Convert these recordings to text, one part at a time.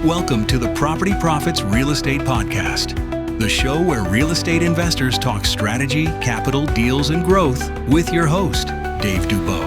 Welcome to the Property Profits Real Estate Podcast, the show where real estate investors talk strategy, capital, deals, and growth with your host, Dave Dubeau.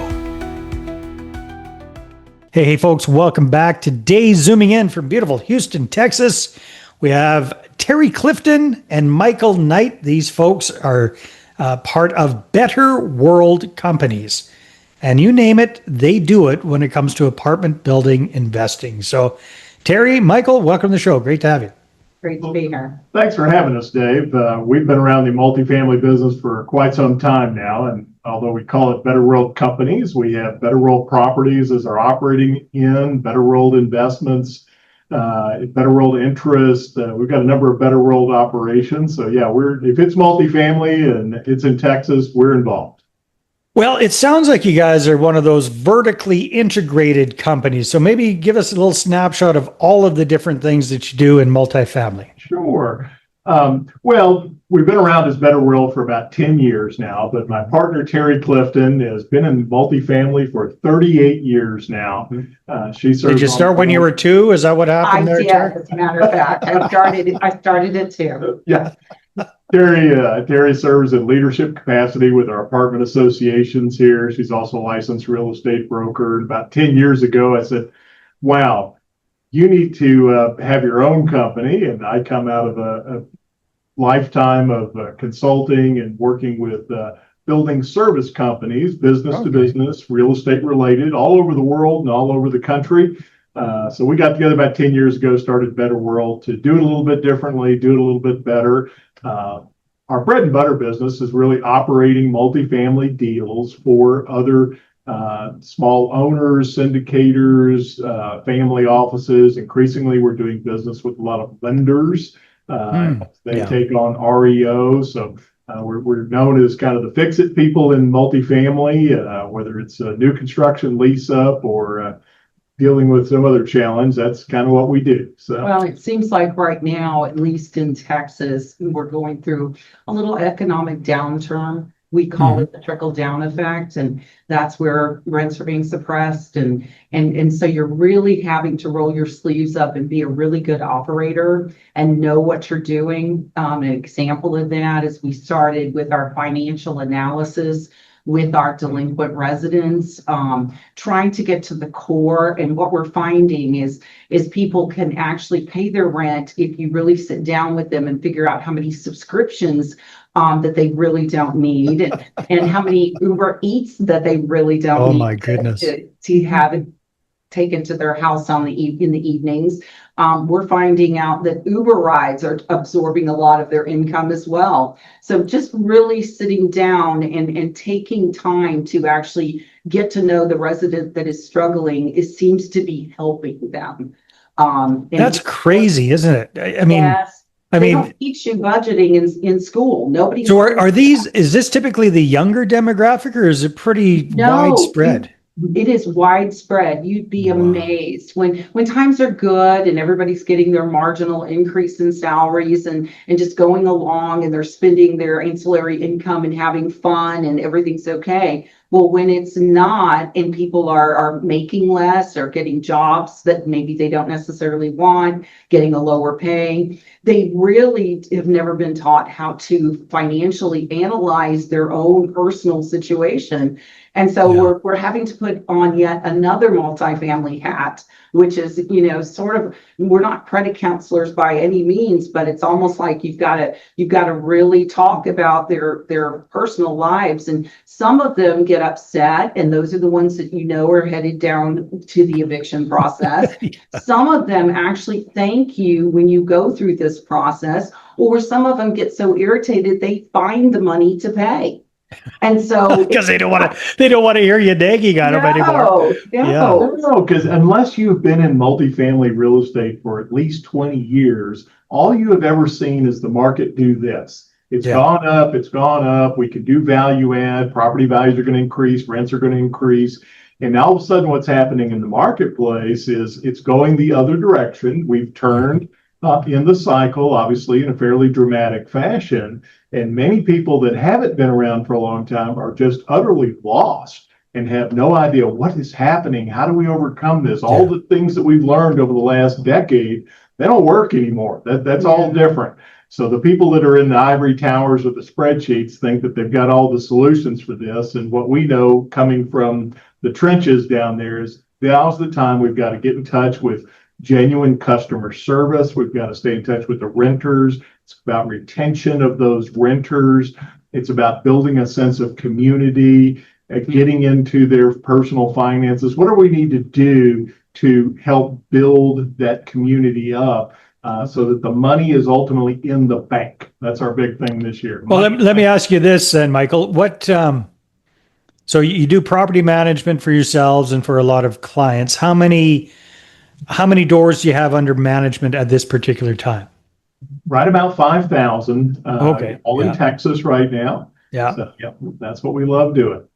Hey, folks, welcome back. Today, zooming in from beautiful Houston, Texas, we have Terri Clifton and Michael Knight. These folks are part of Better World Companies. And you name it, they do it when it comes to apartment building investing. So, Terri, Michael, welcome to the show. Great to have you. Great to be here. Thanks for having us, Dave. We've been around the multifamily business for quite some time now, and although we call it Better World Companies, we have Better World Properties as our operating in, Better World Investments, Better World Interest. We've got a number of Better World operations. So yeah, if it's multifamily and it's in Texas, we're involved. Well, it sounds like you guys are one of those vertically integrated companies. So maybe give us a little snapshot of all of the different things that you do in multifamily. Sure. Well, we've been around as Better World for about 10 years now, but my partner, Terri Clifton, has been in multifamily for 38 years now. She served. Did you start when you were 2? Is that what happened there, Terri? As a matter of fact, I started it too. Yeah. Terri serves in leadership capacity with our apartment associations here. She's also a licensed real estate broker. About 10 years ago, I said, wow, you need to have your own company. And I come out of a lifetime of consulting and working with building service companies, business to business, real estate related, all over the world and all over the country. So we got together about 10 years ago, started Better World to do it a little bit differently, do it a little bit better. Our bread and butter business is really operating multifamily deals for other small owners, syndicators, family offices. Increasingly, we're doing business with a lot of lenders. They take on REO. So we're known as kind of the fix-it people in multifamily, whether it's a new construction lease up or dealing with some other challenge. That's kind of what we do. So, well, it seems like right now, at least in Texas, we're going through a little economic downturn. We call it the trickle down effect, and that's where rents are being suppressed. And so you're really having to roll your sleeves up and be a really good operator and know what you're doing. An example of that is we started with our financial analysis with our delinquent residents, trying to get to the core. And what we're finding is people can actually pay their rent if you really sit down with them and figure out how many subscriptions that they really don't need, and how many Uber Eats that they really don't need. Oh my goodness. To have it taken to their house in the evenings. We're finding out that Uber rides are absorbing a lot of their income as well. So just really sitting down and taking time to actually get to know the resident that is struggling, seems to be helping them. That's crazy, isn't it? I mean, yes. They don't teach you budgeting in school. Nobody. So is this typically the younger demographic, or is it pretty widespread? It is widespread. You'd be amazed when times are good and everybody's getting their marginal increase in salaries and just going along, and they're spending their ancillary income and having fun and everything's okay. Well, when it's not, and people are making less or getting jobs that maybe they don't necessarily want, getting a lower pay, they really have never been taught how to financially analyze their own personal situation. And so we're having to put on yet another multifamily hat, which is, sort of, we're not credit counselors by any means, but it's almost like you've got to really talk about their personal lives. And some of them get upset, and those are the ones that are headed down to the eviction process. Some of them actually thank you when you go through this process, or some of them get so irritated they find the money to pay. And so because they don't want to hear you nagging on them anymore. No, because unless you've been in multifamily real estate for at least 20 years, all you have ever seen is the market do this. It's gone up. We can do value add. Property values are going to increase. Rents are going to increase. And all of a sudden, what's happening in the marketplace is it's going the other direction. We've turned in the cycle, obviously, in a fairly dramatic fashion. And many people that haven't been around for a long time are just utterly lost and have no idea what is happening. How do we overcome this? All the things that we've learned over the last decade, they don't work anymore. That's all different. So the people that are in the ivory towers with the spreadsheets think that they've got all the solutions for this. And what we know coming from the trenches down there is now's the time we've got to get in touch with genuine customer service. We've got to stay in touch with the renters. It's about retention of those renters. It's about building a sense of community, getting into their personal finances. What do we need to do to help build that community up so that the money is ultimately in the bank? That's our big thing this year. Well, let me ask you this then, Michael. So you do property management for yourselves and for a lot of clients. How many doors do you have under management at this particular time? Right about 5,000. Okay. All in Texas right now. Yeah. So, that's what we love doing.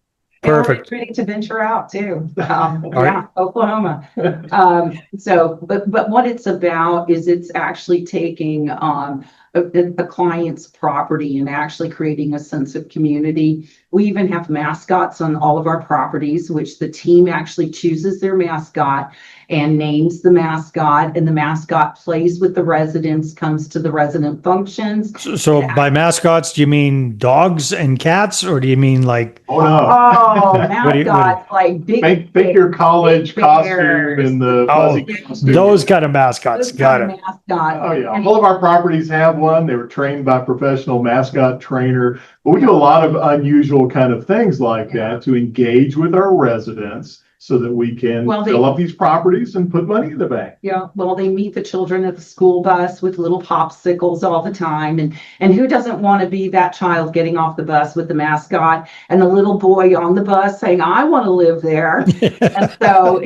Perfect. We're ready to venture out too. right. Oklahoma. But what it's about is it's actually taking a client's property and actually creating a sense of community. We even have mascots on all of our properties, which the team actually chooses their mascot and names the mascot, and the mascot plays with the residents, comes to the resident functions. So by mascots, do you mean dogs and cats, or do you mean like? Oh no! Mascots like big your college costume and the fuzzy costume. Those kind of mascots. Got it. Mascot. Oh yeah, all of our properties have one. They were trained by a professional mascot trainer. But we do a lot of unusual kind of things like that to engage with our residents, so that we can fill up these properties and put money in the bank. Yeah, well, they meet the children at the school bus with little popsicles all the time. And who doesn't want to be that child getting off the bus with the mascot and the little boy on the bus saying, I want to live there. And so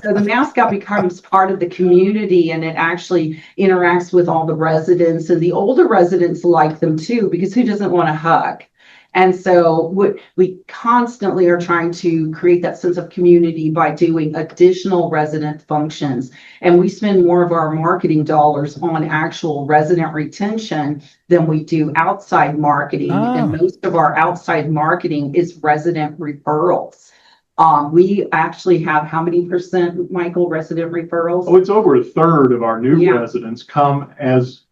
the mascot becomes part of the community, and it actually interacts with all the residents, and the older residents like them too, because who doesn't want a hug? And so we constantly are trying to create that sense of community by doing additional resident functions. And we spend more of our marketing dollars on actual resident retention than we do outside marketing. And most of our outside marketing is resident referrals. We actually have how many percent, Michael, resident referrals? Oh, it's over a third of our new residents come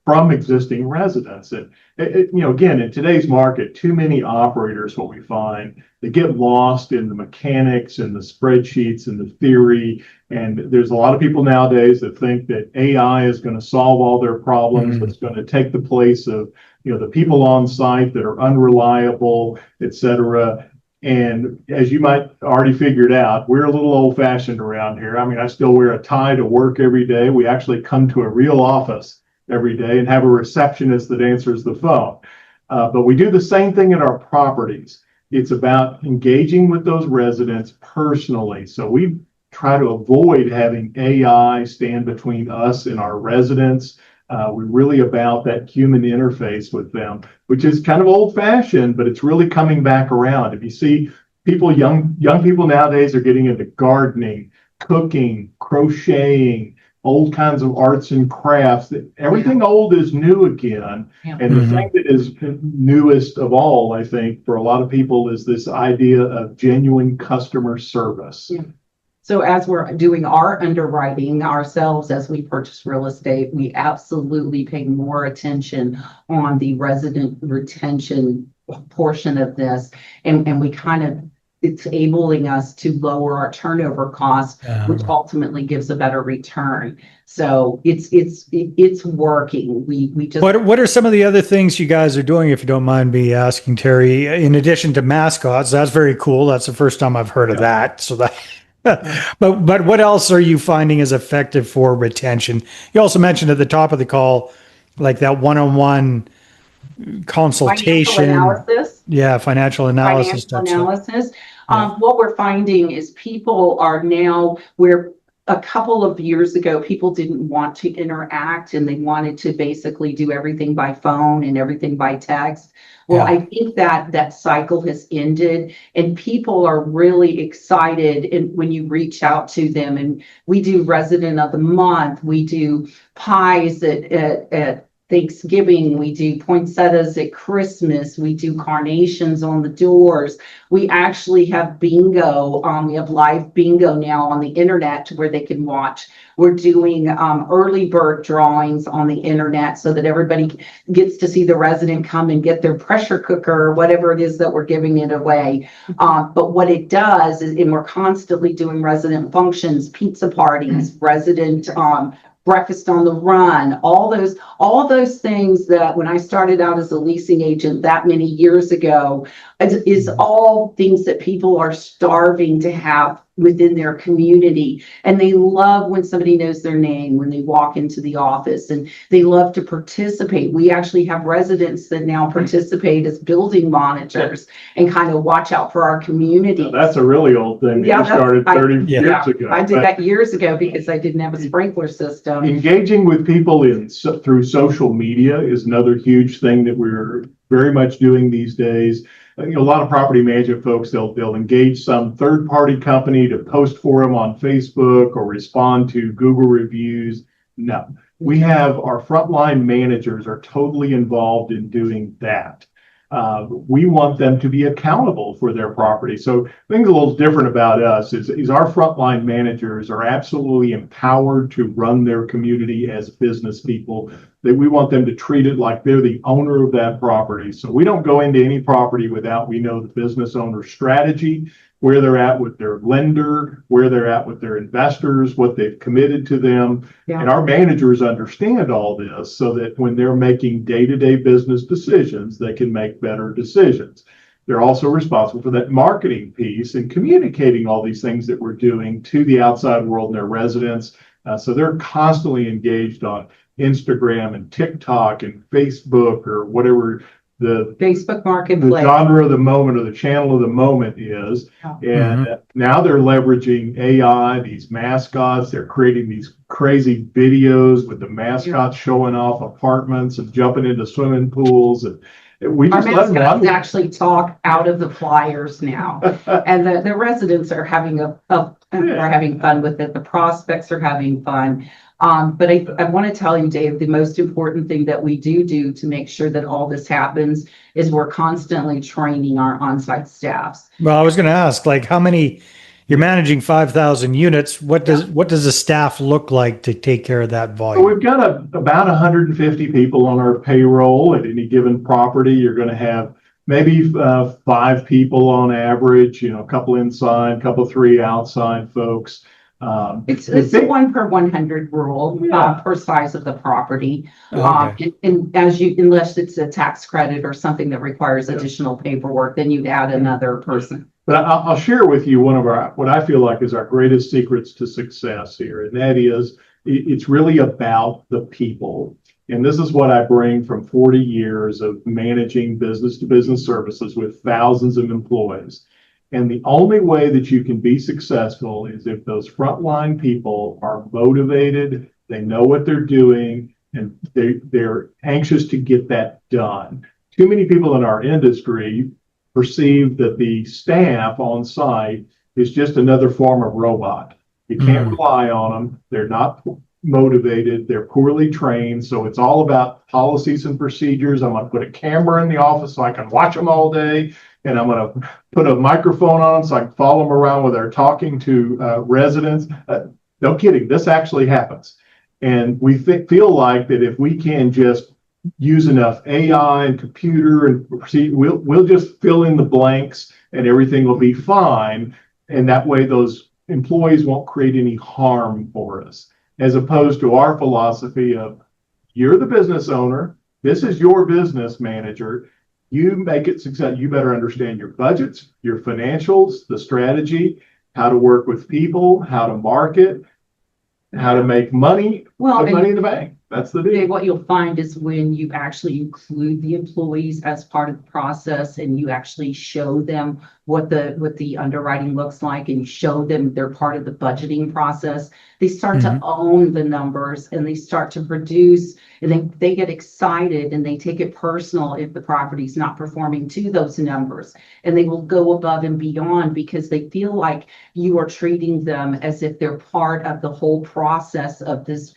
from existing residents. And again, in today's market, too many operators, what we find, they get lost in the mechanics and the spreadsheets and the theory. And there's a lot of people nowadays that think that AI is going to solve all their problems. It's going to take the place of, the people on site that are unreliable, et cetera. And as you might already figured out, we're a little old fashioned around here. I mean, I still wear a tie to work every day. We actually come to a real office every day and have a receptionist that answers the phone. But we do the same thing in our properties. It's about engaging with those residents personally. So we try to avoid having AI stand between us and our residents. We're really about that human interface with them, which is kind of old fashioned, but it's really coming back around. If you see people, young people nowadays are getting into gardening, cooking, crocheting, old kinds of arts and crafts. Everything old is new again. And the thing that is newest of all, I think, for a lot of people is this idea of genuine customer service. So as we're doing our underwriting ourselves, as we purchase real estate, we absolutely pay more attention on the resident retention portion of this. And we it's enabling us to lower our turnover costs, which ultimately gives a better return. So it's working. We just. What are some of the other things you guys are doing, if you don't mind me asking, Terry, in addition to mascots? That's very cool. That's the first time I've heard of that. So that. But what else are you finding is effective for retention? You also mentioned at the top of the call, like that one-on-one consultation. Financial analysis. What we're finding is people are now where a couple of years ago, people didn't want to interact and they wanted to basically do everything by phone and everything by text. Well, I think that cycle has ended and people are really excited when you reach out to them. And we do resident of the month. We do pies at Thanksgiving, we do poinsettias at Christmas, we do carnations on the doors. We actually have bingo. We have live bingo now on the internet where they can watch. We're doing early bird drawings on the internet so that everybody gets to see the resident come and get their pressure cooker or whatever it is that we're giving it away. But what it does is, and we're constantly doing resident functions, pizza parties, resident breakfast on the run, all those things that when I started out as a leasing agent that many years ago is all things that people are starving to have within their community. And they love when somebody knows their name when they walk into the office, and they love to participate. We actually have residents that now participate as building monitors and kind of watch out for our community. Now, that's a really old thing. Yeah, You started 30 Yeah. years ago. I did that years ago because I didn't have a sprinkler system. Engaging with people through social media is another huge thing that we're very much doing these days. A lot of property management folks, they'll engage some third-party company to post for them on Facebook or respond to Google reviews. No, we have our frontline managers are totally involved in doing that. We want them to be accountable for their property. So things a little different about us is our frontline managers are absolutely empowered to run their community as business people. That we want them to treat it like they're the owner of that property. So we don't go into any property without we know the business owner's strategy, where they're at with their lender, where they're at with their investors, what they've committed to them. Yeah. And our managers understand all this so that when they're making day-to-day business decisions, they can make better decisions. They're also responsible for that marketing piece and communicating all these things that we're doing to the outside world and their residents. So they're constantly engaged on Instagram and TikTok and Facebook or whatever the Facebook Marketplace. genre of the moment or the channel of the moment is. And now they're leveraging AI, these mascots. They're creating these crazy videos with the mascots showing off apartments and jumping into swimming pools. And we Our just let them mascots run. actually talk out of the flyers now, and the residents are having are having fun with it. The prospects are having fun. But I want to tell you, Dave, the most important thing that we do to make sure that all this happens is we're constantly training our on-site staffs. Well, I was going to ask, like, how many? You're managing 5,000 units. What does the staff look like to take care of that So volume? we've got about 150 people on our payroll at any given property. You're going to have maybe 5 people on average, a couple inside, three outside folks. It's a 1 per 100 rule per size of the property. Okay. And unless it's a tax credit or something that requires additional paperwork, then you'd add another person. But I'll share with you what I feel like is our greatest secrets to success here. And that is, it's really about the people. And this is what I bring from 40 years of managing business to business services with thousands of employees. And the only way that you can be successful is if those frontline people are motivated, they know what they're doing, and they're anxious to get that done. Too many people in our industry perceive that the staff on site is just another form of robot. You can't rely on them. They're not motivated. They're poorly trained. So it's all about policies and procedures. I'm going to put a camera in the office so I can watch them all day. And I'm going to put a microphone on them so I can follow them around when they're talking to residents. No kidding. This actually happens. And we feel like that if we can just use enough AI and computer and proceed, we'll just fill in the blanks and everything will be fine. And that way those employees won't create any harm for us, as opposed to our philosophy of, you're the business owner, this is your business manager, you make it success. You better understand your budgets, your financials, the strategy, how to work with people, how to market, how to make money, put money in the bank. That's the deal. What you'll find is when you actually include the employees as part of the process and you actually show them what the underwriting looks like and you show them they're part of the budgeting process, they start to own the numbers and they start to produce, and they get excited and they take it personal if the property's not performing to those numbers, and they will go above and beyond because they feel like you are treating them as if they're part of the whole process of this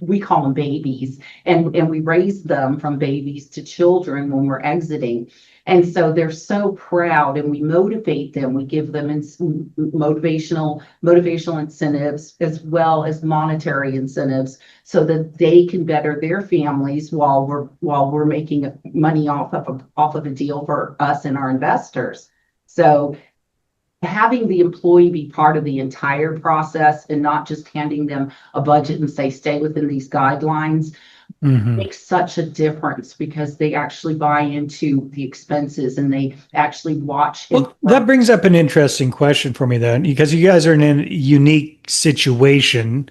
we call call them babies, and we raise them from babies to children when we're exiting. And so they're so proud, and we motivate them. We give them motivational incentives as well as monetary incentives so that they can better their families while we're making money off of a deal for us and our investors. So having the employee be part of the entire process and not just handing them a budget and say, stay within these guidelines, makes such a difference because they actually buy into the expenses and they actually watch. Well, that brings up an interesting question for me then, because you guys are in a unique situation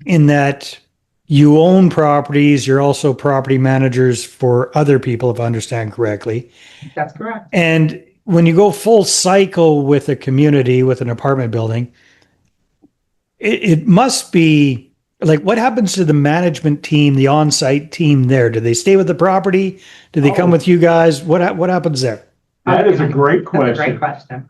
in that you own properties. You're also property managers for other people, if I understand correctly. That's correct. And when you go full cycle with a community, with an apartment building, it must be like, what happens to the management team, the on-site team there? Do they stay with the property? Do they come with you guys? What happens there? That is a great question. That's a great question.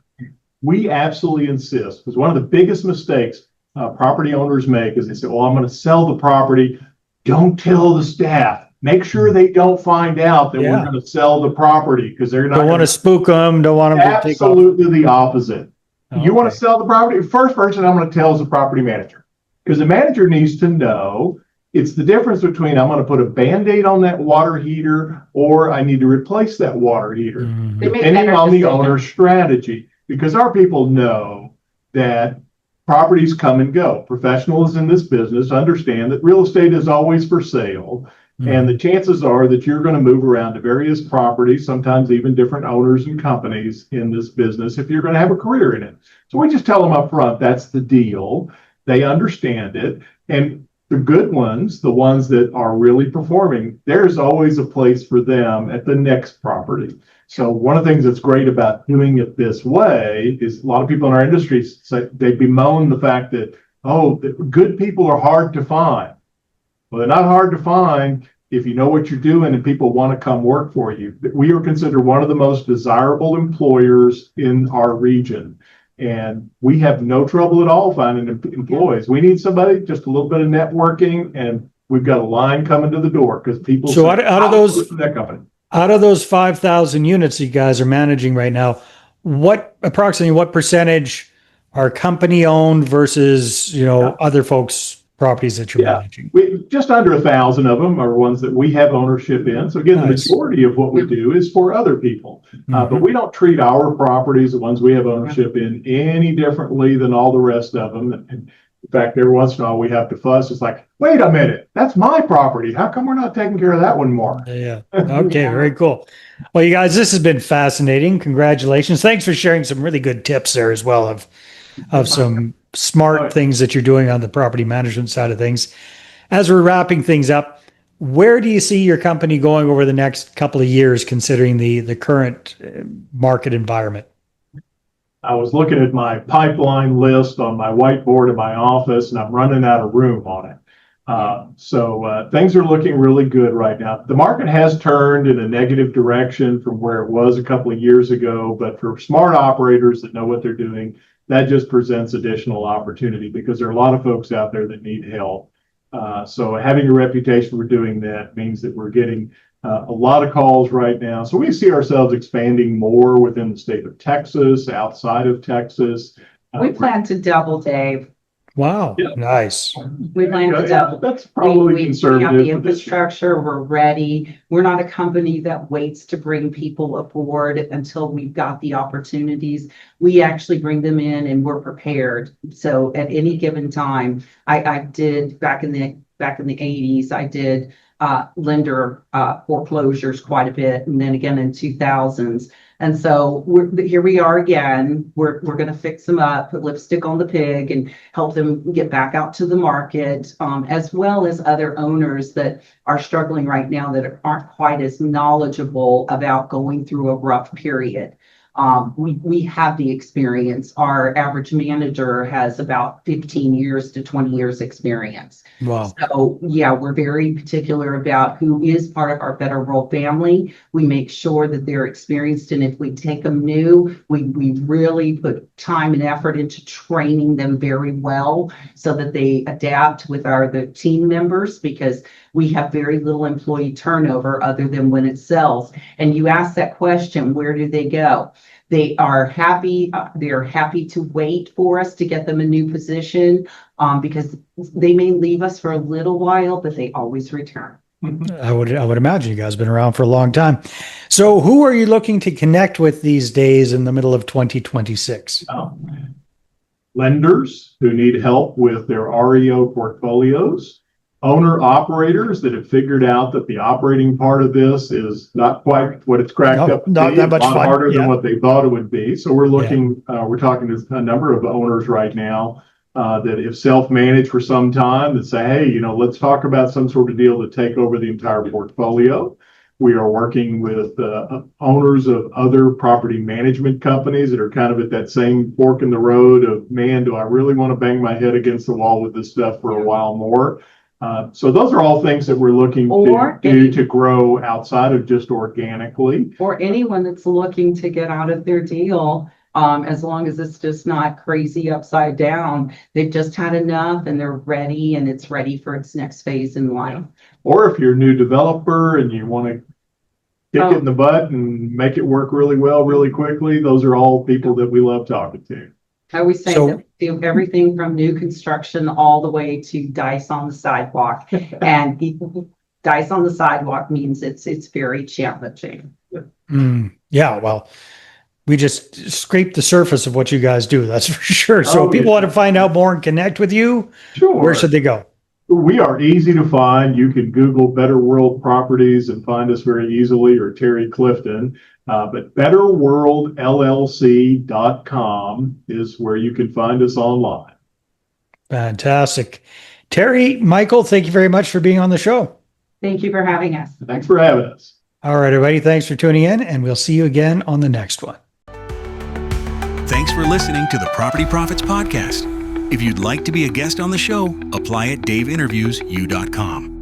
We absolutely insist, because one of the biggest mistakes property owners make is they say, well, I'm going to sell the property. Don't tell the staff. Make sure they don't find out that we're going to sell the property, because they're not Don't want to spook them. Don't want them to take off. Absolutely the opposite. You want to sell the property? First person I'm going to tell is the property manager, because the manager needs to know it's the difference between I'm going to put a Band-Aid on that water heater or I need to replace that water heater, depending on the owner's strategy, because our people know that properties come and go. Professionals in this business understand that real estate is always for sale. And the chances are that you're going to move around to various properties, sometimes even different owners and companies in this business, if you're going to have a career in it. So we just tell them up front, that's the deal. They understand it. And the good ones, the ones that are really performing, there's always a place for them at the next property. So one of the things that's great about doing it this way is a lot of people in our industry say, they bemoan the fact that, oh, good people are hard to find. Well, they're not hard to find if you know what you're doing and people want to come work for you. We are considered one of the most desirable employers in our region. And we have no trouble at all finding employees. We need somebody, just a little bit of networking, and we've got a line coming to the door because people. So out of those 5,000 units you guys are managing right now, approximately what percentage are company owned versus other folks' properties that you're managing? Just under 1,000 of them are ones that we have ownership in. So again, the majority of what we do is for other people. But we don't treat our properties, the ones we have ownership in, any differently than all the rest of them. And in fact, every once in a while we have to fuss. It's like, wait a minute, that's my property. How come we're not taking care of that one more? Yeah. Okay, very cool. Well, you guys, this has been fascinating. Congratulations. Thanks for sharing some really good tips there as well of some smart things that you're doing on the property management side of things. As we're wrapping things up, where do you see your company going over the next couple of years, considering the current market environment? I was looking at my pipeline list on my whiteboard in my office, and I'm running out of room on it. So things are looking really good right now. The market has turned in a negative direction from where it was a couple of years ago, but for smart operators that know what they're doing, that just presents additional opportunity because there are a lot of folks out there that need help. So having a reputation for doing that means that we're getting a lot of calls right now. So we see ourselves expanding more within the state of Texas, outside of Texas. We plan to double, Dave. Wow. Yeah. Nice. We plan to double. That's probably conservative. We have the infrastructure. We're ready. We're not a company that waits to bring people aboard until we've got the opportunities. We actually bring them in and we're prepared. So at any given time, I did back in the 80s, I did lender foreclosures quite a bit, and then again in 2000s. And so here we are again. We're going to fix them up, put lipstick on the pig, and help them get back out to the market, as well as other owners that are struggling right now that aren't quite as knowledgeable about going through a rough period. We have the experience. Our average manager has about 15 years to 20 years experience. Wow. So yeah, we're very particular about who is part of our Better World family. We make sure that they're experienced, and if we take them new, we really put time and effort into training them very well so that they adapt with the team members, because we have very little employee turnover other than when it sells. And you ask that question, where do they go? They are happy. They're happy to wait for us to get them a new position, because they may leave us for a little while, but they always return. I would imagine you guys have been around for a long time. So who are you looking to connect with these days in the middle of 2026? Lenders who need help with their REO portfolios, owner operators that have figured out that the operating part of this is not quite what it's cracked up to not be. that much a lot fun. harder Yeah. than what they thought it would be. So we're looking, we're talking to a number of owners right now that have self-managed for some time that say, hey, you know, let's talk about some sort of deal to take over the entire portfolio. We are working with owners of other property management companies that are kind of at that same fork in the road of, man, do I really want to bang my head against the wall with this stuff for a while more? So those are all things that we're looking to do to grow outside of just organically. Or anyone that's looking to get out of their deal, as long as it's just not crazy upside down. They've just had enough and they're ready, and it's ready for its next phase in life. Or if you're a new developer and you want to kick it in the butt and make it work really well, really quickly, those are all people that we love talking to. I always say that we do everything from new construction all the way to dice on the sidewalk. And dice on the sidewalk means it's very challenging. Yeah, well, we just scraped the surface of what you guys do. That's for sure. So if people want to find out more and connect with you, where should they go? We are easy to find. You can Google Better World Properties and find us very easily, or Terri Clifton. But betterworldllc.com is where you can find us online. Fantastic. Terri, Michael, thank you very much for being on the show. Thank you for having us. Thanks for having us. All right, everybody. Thanks for tuning in, and we'll see you again on the next one. Thanks for listening to the Property Profits Podcast. If you'd like to be a guest on the show, apply at daveinterviews.com.